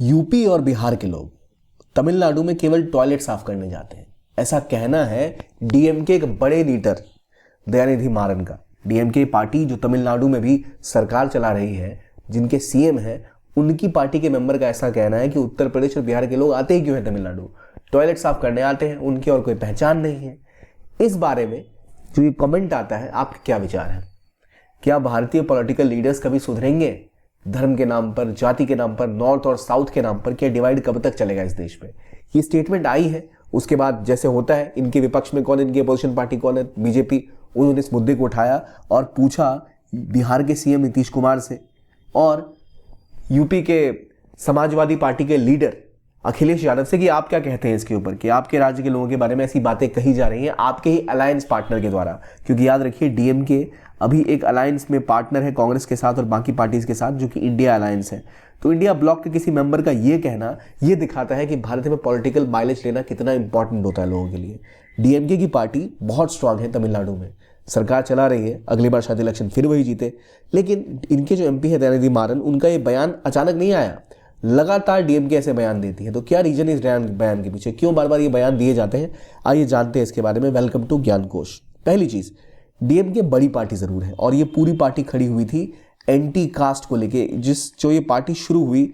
UP और बिहार के लोग तमिलनाडु में केवल टॉयलेट साफ करने जाते हैं, ऐसा कहना है डीएमके के बड़े लीडर दयानिधि मारन का। डीएमके पार्टी जो तमिलनाडु में भी सरकार चला रही है, जिनके सीएम है, उनकी पार्टी के मेंबर का ऐसा कहना है कि उत्तर प्रदेश और बिहार के लोग आते ही क्यों हैं तमिलनाडु, टॉयलेट साफ करने आते हैं, उनकी और कोई पहचान नहीं है। इस बारे में जो ये कमेंट आता है, आपके क्या विचार है? क्या भारतीय पॉलिटिकल लीडर्स कभी सुधरेंगे? धर्म के नाम पर, जाति के नाम पर, नॉर्थ और साउथ के नाम पर क्या डिवाइड कब तक चलेगा इस देश में? ये स्टेटमेंट आई है, उसके बाद जैसे होता है, इनके विपक्ष में कौन, इनकी अपोजिशन पार्टी कौन है, बीजेपी, उन्होंने इस मुद्दे को उठाया और पूछा बिहार के सीएम नीतीश कुमार से और यूपी के समाजवादी पार्टी के लीडर अखिलेश यादव से कि आप क्या कहते हैं इसके ऊपर, कि आपके राज्य के लोगों के बारे में ऐसी बातें कही जा रही हैं आपके ही अलायंस पार्टनर के द्वारा। क्योंकि याद रखिए, डीएमके अभी एक अलायंस में पार्टनर है कांग्रेस के साथ और बाकी पार्टीज के साथ, जो कि इंडिया अलायंस है। तो इंडिया ब्लॉक के किसी मेंबर का ये कहना ये दिखाता है कि भारत में पॉलिटिकल माइलेज लेना कितना इंपॉर्टेंट होता है लोगों के लिए। डीएमके की पार्टी बहुत स्ट्रांग है, तमिलनाडु में सरकार चला रही है, अगली बार शायद इलेक्शन फिर वही जीते। लेकिन इनके जो एमपी है दयानिधि मारन, उनका ये बयान अचानक नहीं आया, लगातार डीएमके ऐसे बयान देती है। तो क्या रीजन इस बयान के पीछे, क्यों बार बार ये बयान दिए जाते हैं, आइए जानते हैं इसके बारे में। वेलकम टू ज्ञान कोश। पहली चीज, डीएमके बड़ी पार्टी जरूर है और ये पूरी पार्टी खड़ी हुई थी एंटी कास्ट को लेके। जो ये पार्टी शुरू हुई,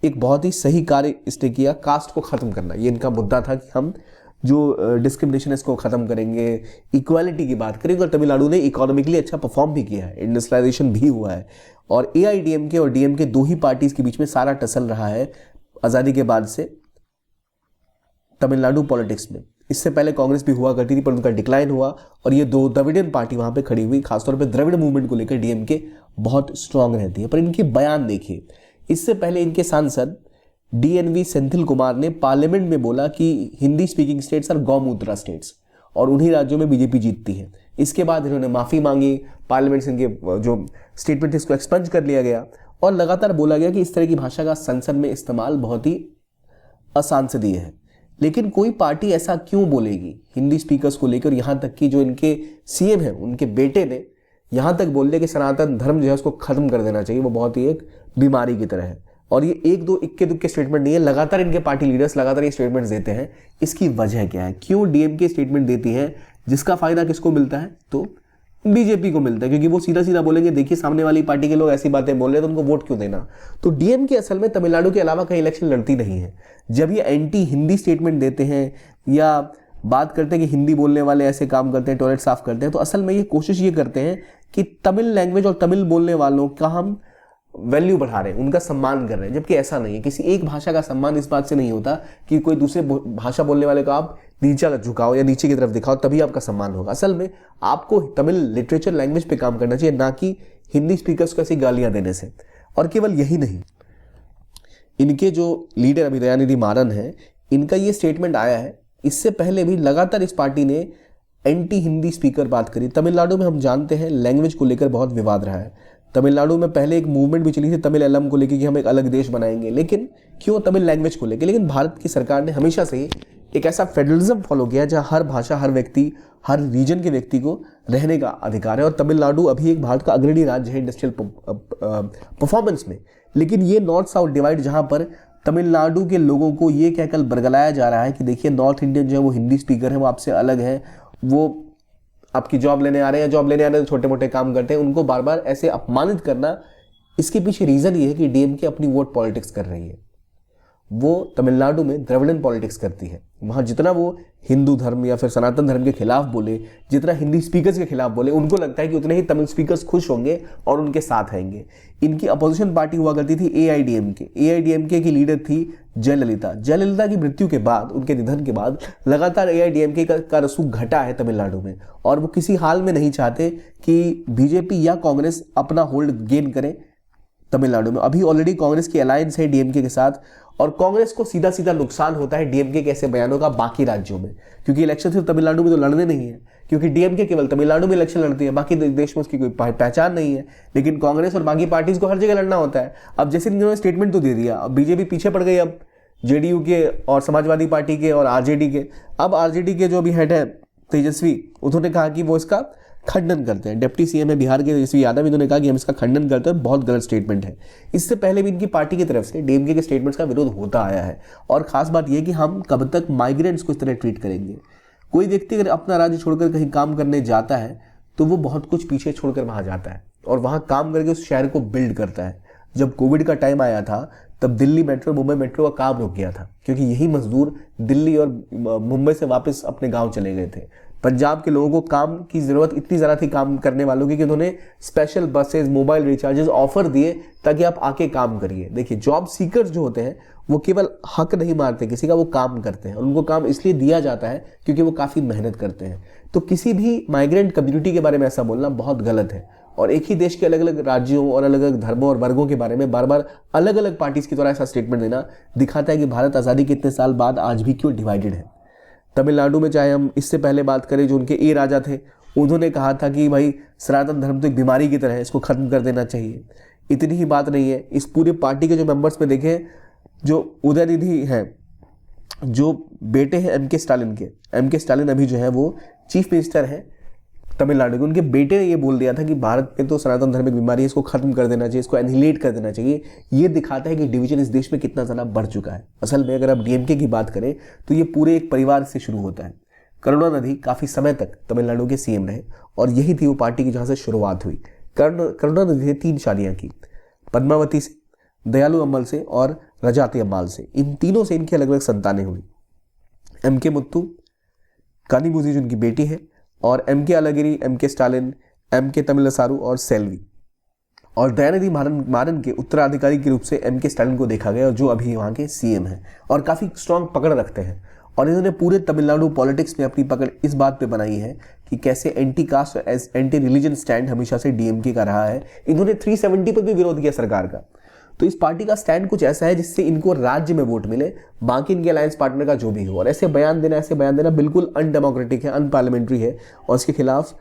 एक बहुत ही सही कार्य इसने किया, कास्ट को खत्म करना। ये इनका मुद्दा था कि हम जो डिस्क्रिमिनेशन है इसको खत्म करेंगे, इक्वालिटी की बात करेंगे। और तमिलनाडु ने इकोनॉमिकली अच्छा परफॉर्म भी किया है, इंडस्ट्रियलाइजेशन भी हुआ है। और एआईडीएमके और डीएमके दो ही पार्टीज के बीच में सारा टसल रहा है आज़ादी के बाद से तमिलनाडु पॉलिटिक्स में। इससे पहले कांग्रेस भी हुआ करती थी, पर उनका डिक्लाइन हुआ और ये दो द्रविडियन पार्टी वहां पे खड़ी हुई। खासतौर पे द्रविड़ मूवमेंट को लेकर डीएमके बहुत स्ट्रांग रहती है। पर इनके बयान देखिए, इससे पहले इनके सांसद डीएनवी सेंथिल कुमार ने पार्लियामेंट में बोला कि हिंदी स्पीकिंग स्टेट्स और गौमूत्रा स्टेट्स, और उन्हीं राज्यों में बीजेपी जीतती है। इसके बाद इन्होंने माफी मांगी, पार्लियामेंट से इनके जो स्टेटमेंट है इसको एक्सपंज कर लिया गया और लगातार बोला गया कि इस तरह की भाषा का संसद में इस्तेमाल बहुत ही असंसदीय है। लेकिन कोई पार्टी ऐसा क्यों बोलेगी हिंदी स्पीकर्स को लेकर? यहाँ तक कि जो इनके सीएम हैं, उनके बेटे ने यहाँ तक बोल दिया कि सनातन धर्म जो है उसको खत्म कर देना चाहिए, वो बहुत ही एक बीमारी की तरह है। और ये एक दो इक्के दुक्के स्टेटमेंट नहीं है, लगातार इनके पार्टी लीडर्स लगातार ये स्टेटमेंट्स देते हैं। इसकी वजह क्या है, क्यों डीएमके स्टेटमेंट देती है? जिसका फायदा किसको मिलता है? तो बीजेपी को मिलता है, क्योंकि वो सीधा सीधा बोलेंगे देखिए सामने वाली पार्टी के लोग ऐसी बातें बोल रहे हैं तो उनको वोट क्यों देना। तो डीएमके असल में तमिलनाडु के अलावा कहीं इलेक्शन लड़ती नहीं है। जब ये एंटी हिंदी स्टेटमेंट देते हैं या बात करते हैं कि हिंदी बोलने वाले ऐसे काम करते हैं, टॉयलेट साफ करते हैं, तो असल में ये कोशिश ये करते हैं कि तमिल लैंग्वेज और तमिल बोलने वालों का हम वैल्यू बढ़ा रहे हैं, उनका सम्मान कर रहे हैं। जबकि ऐसा नहीं है। किसी एक भाषा का सम्मान इस बात से नहीं होता कि कोई दूसरे भाषा बोलने वाले को आप नीचा झुकाओ या नीचे की तरफ दिखाओ तभी आपका सम्मान होगा। असल में आपको तमिल लिटरेचर लैंग्वेज पे काम करना चाहिए, ना कि हिंदी स्पीकर्स को ऐसी गालियां देने से। और केवल यही नहीं, इनके जो लीडर अभी दयानिधि मारन है, इनका ये स्टेटमेंट आया है। इससे पहले भी लगातार इस पार्टी ने एंटी हिंदी स्पीकर बात करी। तमिलनाडु में हम जानते हैं लैंग्वेज को लेकर बहुत विवाद रहा है। तमिलनाडु में पहले एक मूवमेंट भी चली थी तमिल एलम को लेकर कि हम एक अलग देश बनाएंगे, लेकिन क्यों? तमिल लैंग्वेज को लेकर। लेकिन भारत की सरकार ने हमेशा से ही एक ऐसा फेडरलिज्म फॉलो किया जहां हर भाषा, हर व्यक्ति, हर रीजन के व्यक्ति को रहने का अधिकार है। और तमिलनाडु अभी एक भारत का अग्रणी राज्य है इंडस्ट्रियल परफॉर्मेंस में। लेकिन ये नॉर्थ साउथ डिवाइड, जहां पर तमिलनाडु के लोगों को ये कहकर बरगलाया जा रहा है कि देखिए नॉर्थ इंडियन जो है वो हिंदी स्पीकर है, वो आपसे अलग है, वो आपकी जॉब लेने आ रहे हैं, जॉब लेने आ रहे हैं तो छोटे मोटे काम करते हैं, उनको बार बार ऐसे अपमानित करना। इसके पीछे रीजन ये है कि डीएमके अपनी वोट पॉलिटिक्स कर रही है। वो तमिलनाडु में द्रविड़न पॉलिटिक्स करती है। वहां जितना वो हिंदू धर्म या फिर सनातन धर्म के खिलाफ बोले, जितना हिंदी स्पीकर्स के खिलाफ बोले, उनको लगता है कि उतने ही तमिल स्पीकर्स खुश होंगे और उनके साथ आएंगे। इनकी अपोजिशन पार्टी हुआ करती थी एआईडीएमके। एआईडीएमके की लीडर थी जयललिता। जयललिता की मृत्यु के बाद, उनके निधन के बाद लगातार एआईडीएमके का रसूख घटा है तमिलनाडु में। और वो किसी हाल में नहीं चाहते कि बीजेपी या कांग्रेस अपना होल्ड गेन करे तमिलनाडु में। अभी ऑलरेडी कांग्रेस की अलायंस है डीएमके के साथ, और कांग्रेस को सीधा सीधा नुकसान होता है डीएमके के ऐसे बयानों का बाकी राज्यों में, क्योंकि इलेक्शन सिर्फ तमिलनाडु में तो लड़ने नहीं है, क्योंकि डीएमके केवल तमिलनाडु में इलेक्शन लड़ती है, बाकी देश में उसकी कोई पहचान नहीं है। लेकिन कांग्रेस और बाकी पार्टीज को हर जगह लड़ना होता है। अब जैसे इन्होंने स्टेटमेंट तो दे दिया, अब बीजेपी पीछे पड़ गई, अब जेडीयू के और समाजवादी पार्टी के और आरजेडी के। अब आरजेडी के जो भी हेड है तेजस्वी, उन्होंने कहा कि वो इसका खंडन करते हैं। डिप्टी सीएम है बिहार के तेजस्वी यादव, इन्होंने कहा कि हम इसका खंडन करते हैं, बहुत गलत स्टेटमेंट है। इससे पहले भी इनकी पार्टी की तरफ से डीएमके के स्टेटमेंट्स का विरोध होता आया है। और खास बात यह कि हम कब तक माइग्रेंट्स को इस तरह ट्रीट करेंगे। कोई व्यक्ति अगर अपना राज्य छोड़कर कहीं काम करने जाता है तो वो बहुत कुछ पीछे छोड़कर वहां जाता है और वहां काम करके उस शहर को बिल्ड करता है। जब कोविड का टाइम आया था तब दिल्ली मेट्रो, मुंबई मेट्रो का काम रुक गया था क्योंकि यही मजदूर दिल्ली और मुंबई से वापस अपने गांव चले गए थे। पंजाब के लोगों को काम की जरूरत इतनी ज़्यादा थी काम करने वालों की कि उन्होंने special buses, mobile recharges offer दिए ताकि आप आके काम करिए। देखिए, जॉब सीकर्स जो होते हैं वो केवल हक नहीं मारते किसी का, वो काम करते हैं और उनको काम इसलिए दिया जाता है क्योंकि वो काफ़ी मेहनत करते हैं। तो किसी भी माइग्रेंट कम्युनिटी के बारे में ऐसा बोलना बहुत गलत है। और एक ही देश के अलग अलग राज्यों और अलग अलग धर्मों और वर्गों के बारे में बार बार अलग अलग पार्टीज की तरह ऐसा स्टेटमेंट देना दिखाता है कि भारत आज़ादी के इतने साल बाद आज भी क्यों डिवाइडेड है। तमिलनाडु में चाहे हम इससे पहले बात करें, जो उनके ए राजा थे, उन्होंने कहा था कि भाई सनातन धर्म तो एक बीमारी की तरह है, इसको खत्म कर देना चाहिए। इतनी ही बात नहीं है, इस पूरे पार्टी के जो मेंबर्स में देखें, जो उदयनिधि हैं, जो बेटे हैं एम के स्टालिन अभी जो है वो चीफ मिनिस्टर हैं तमिलनाडु के, उनके बेटे ने ये बोल दिया था कि भारत में तो सनातन धर्म एक बीमारी है, इसको खत्म कर देना चाहिए, इसको एनिहिलेट कर देना चाहिए। ये दिखाता है कि डिवीजन इस देश में कितना ज़्यादा बढ़ चुका है। असल में अगर आप डीएमके की बात करें तो ये पूरे एक परिवार से शुरू होता है। करुणानिधि काफ़ी समय तक तमिलनाडु के सीएम रहे और यही थी वो पार्टी की जहाँ से शुरुआत हुई। करुणानिधि ने 3 शादियाँ की, पद्मावती से, दयालु अम्मल से और रजाती अम्माल से। इन तीनों से इनकी अलग अलग संतानें हुई। एम.के. मुत्तू, कानिमोझी जो उनकी बेटी है, और M K. Alagiri, M K. Stalin, M K. Tamilarasu और सेल्वी। और दयानिधि मारन के उत्तराधिकारी के रूप से एम.के. स्टालिन को देखा गया, और जो अभी वहाँ के सीएम हैं और काफ़ी स्ट्रांग पकड़ रखते हैं। और इन्होंने पूरे तमिलनाडु पॉलिटिक्स में अपनी पकड़ इस बात पे बनाई है कि कैसे एंटी कास्ट और एंटी रिलीजन स्टैंड हमेशा से डीएमके का रहा है। इन्होंने 370 पर भी विरोध किया सरकार का। तो इस पार्टी का स्टैंड कुछ ऐसा है जिससे इनको राज्य में वोट मिले, बाकी इनके अलायंस पार्टनर का जो भी हो। और ऐसे बयान देना बिल्कुल अनडेमोक्रेटिक है, अनपार्लियामेंट्री है और इसके खिलाफ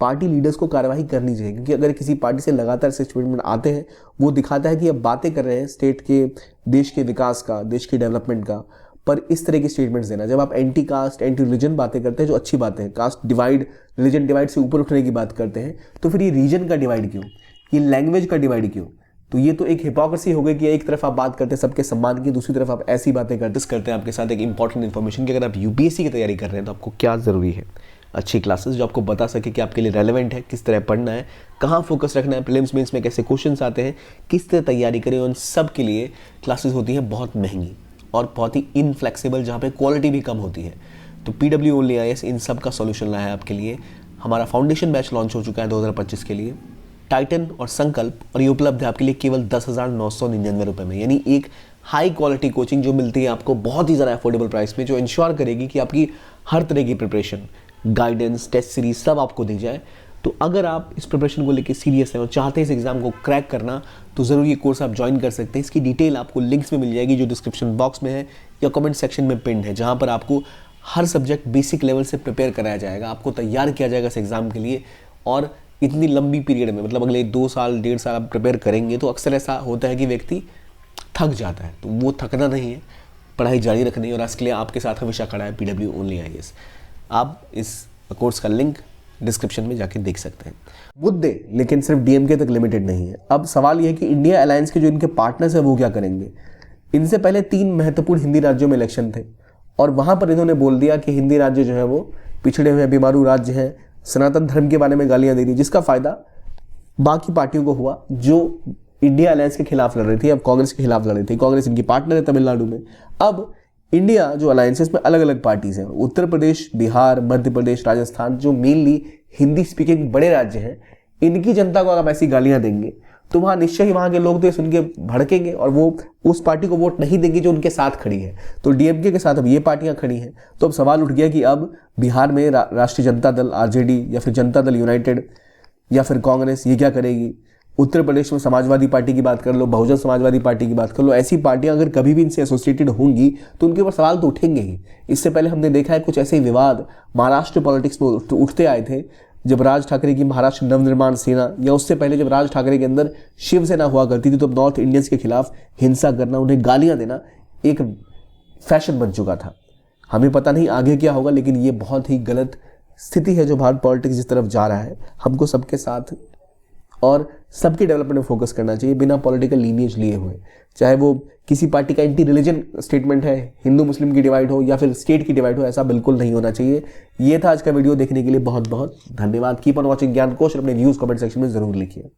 पार्टी लीडर्स को कार्रवाई करनी चाहिए। क्योंकि अगर किसी पार्टी से लगातार ऐसे स्टेटमेंट आते हैं, वो दिखाता है कि अब बातें कर रहे हैं स्टेट के, देश के विकास का, देश के डेवलपमेंट का, पर इस तरह की स्टेटमेंट्स देना, जब आप एंटी कास्ट, एंटी रिलीजन बातें करते हैं, जो अच्छी बातें हैं, कास्ट डिवाइड, रिलीजन डिवाइड से ऊपर उठने की बात करते हैं, तो फिर ये रीजन का डिवाइड क्यों, ये लैंग्वेज का डिवाइड क्यों? तो ये तो एक हिपोक्रेसी हो गई कि एक तरफ आप बात करते हैं सबके सम्मान की, दूसरी तरफ आप ऐसी बातें करते हैं आपके साथ एक इंपॉर्टेंट इन्फॉर्मेशन कि अगर आप यूपीएससी की तैयारी कर रहे हैं तो आपको क्या ज़रूरी है। अच्छी क्लासेस जो आपको बता सके कि आपके लिए रेलेवेंट है, किस तरह पढ़ना है, कहाँ फोकस रखना है, प्रीलिम्स मेंस में कैसे क्वेश्चंस आते हैं, किस तरह तैयारी करें, उन सब के लिए क्लासेस होती हैं बहुत महंगी और बहुत ही इनफ्लेक्सिबल, जहाँ पे क्वालिटी भी कम होती है। तो PW ओनली IAS इन सब का सॉल्यूशन लाया है आपके लिए। हमारा फाउंडेशन बैच लॉन्च हो चुका है 2025 के लिए। टाइटन और संकल्प, और ये उपलब्ध है आपके लिए केवल 10,999 रुपये में, यानी एक हाई क्वालिटी कोचिंग जो मिलती है आपको बहुत ही ज़्यादा अफोर्डेबल प्राइस में, जो इंश्योर करेगी कि आपकी हर तरह की प्रिपरेशन, गाइडेंस, टेस्ट सीरीज सब आपको दी जाए। तो अगर आप इस प्रिपरेशन को लेकर सीरियस हैं और चाहते हैं इस एग्जाम को क्रैक करना, तो ज़रूर ये कोर्स आप ज्वाइन कर सकते हैं। इसकी डिटेल आपको लिंक्स में मिल जाएगी जो डिस्क्रिप्शन बॉक्स में है या कमेंट सेक्शन में पिन है, जहाँ पर आपको हर सब्जेक्ट बेसिक लेवल से प्रिपेयर कराया जाएगा, आपको तैयार किया जाएगा इस एग्ज़ाम के लिए। और इतनी लंबी पीरियड में, मतलब अगले 2 साल 1.5 साल आप प्रिपेयर करेंगे, तो अक्सर ऐसा होता है कि व्यक्ति थक जाता है। तो वो थकना नहीं है, पढ़ाई जारी रखनी है, और इसके लिए आपके साथ हमेशा खड़ा है PW ओनली IAS। आप इस कोर्स का लिंक डिस्क्रिप्शन में जाके देख सकते हैं। मुद्दे लेकिन सिर्फ डीएमके तक लिमिटेड नहीं है। अब सवाल यह है कि इंडिया अलायंस के जो इनके पार्टनर्स हैं वो क्या करेंगे। इनसे पहले 3 महत्वपूर्ण हिंदी राज्यों में इलेक्शन थे और वहाँ पर इन्होंने बोल दिया कि हिंदी राज्य जो है वो पिछड़े हुए बीमारू राज्य हैं, सनातन धर्म के बारे में गालियाँ दे दी, जिसका फ़ायदा बाकी पार्टियों को हुआ जो इंडिया अलायंस के खिलाफ लड़ रही थी, अब कांग्रेस के खिलाफ लड़ रही थी। कांग्रेस इनकी पार्टनर है तमिलनाडु में। अब इंडिया जो अलायंस है इसमें अलग अलग पार्टीज हैं। उत्तर प्रदेश, बिहार, मध्य प्रदेश, राजस्थान, जो मेनली हिंदी स्पीकिंग बड़े राज्य हैं, इनकी जनता को अगर आप ऐसी गालियां देंगे तो वहाँ निश्चय ही वहाँ के लोग तो सुन के भड़केंगे और वो उस पार्टी को वोट नहीं देंगे जो उनके साथ खड़ी है। तो डीएमके के साथ अब ये पार्टियां खड़ी हैं। तो अब सवाल उठ गया कि अब बिहार में राष्ट्रीय जनता दल RJD या फिर जनता दल यूनाइटेड या फिर कांग्रेस ये क्या करेगी। उत्तर प्रदेश में समाजवादी पार्टी की बात कर लो, बहुजन समाजवादी पार्टी की बात कर लो, ऐसी पार्टियां अगर कभी भी इनसे एसोसिएटेड होंगी तो उनके ऊपर सवाल तो उठेंगे ही। इससे पहले हमने देखा है कुछ ऐसे विवाद महाराष्ट्र पॉलिटिक्स में उठते आए थे जब राज ठाकरे की महाराष्ट्र नवनिर्माण सेना, या उससे पहले जब राज ठाकरे के अंदर शिवसेना हुआ करती थी, तो नॉर्थ इंडियंस के खिलाफ हिंसा करना, उन्हें गालियां देना एक फैशन बन चुका था। हमें पता नहीं आगे क्या होगा, लेकिन ये बहुत ही गलत स्थिति है जो भारत पॉलिटिक्स जिस तरफ जा रहा है, हमको सबके साथ और सबके डेवलपमेंट में फोकस करना चाहिए बिना पॉलिटिकल लीनिएज लिए हुए। चाहे वो किसी पार्टी का एंटी रिलीजन स्टेटमेंट है, हिंदू मुस्लिम की डिवाइड हो या फिर स्टेट की डिवाइड हो, ऐसा बिल्कुल नहीं होना चाहिए। ये था आज का वीडियो। देखने के लिए बहुत बहुत धन्यवाद। कीप ऑन वॉचिंग ज्ञान कोश और अपने व्यूज कमेंट सेक्शन में जरूर लिखिए।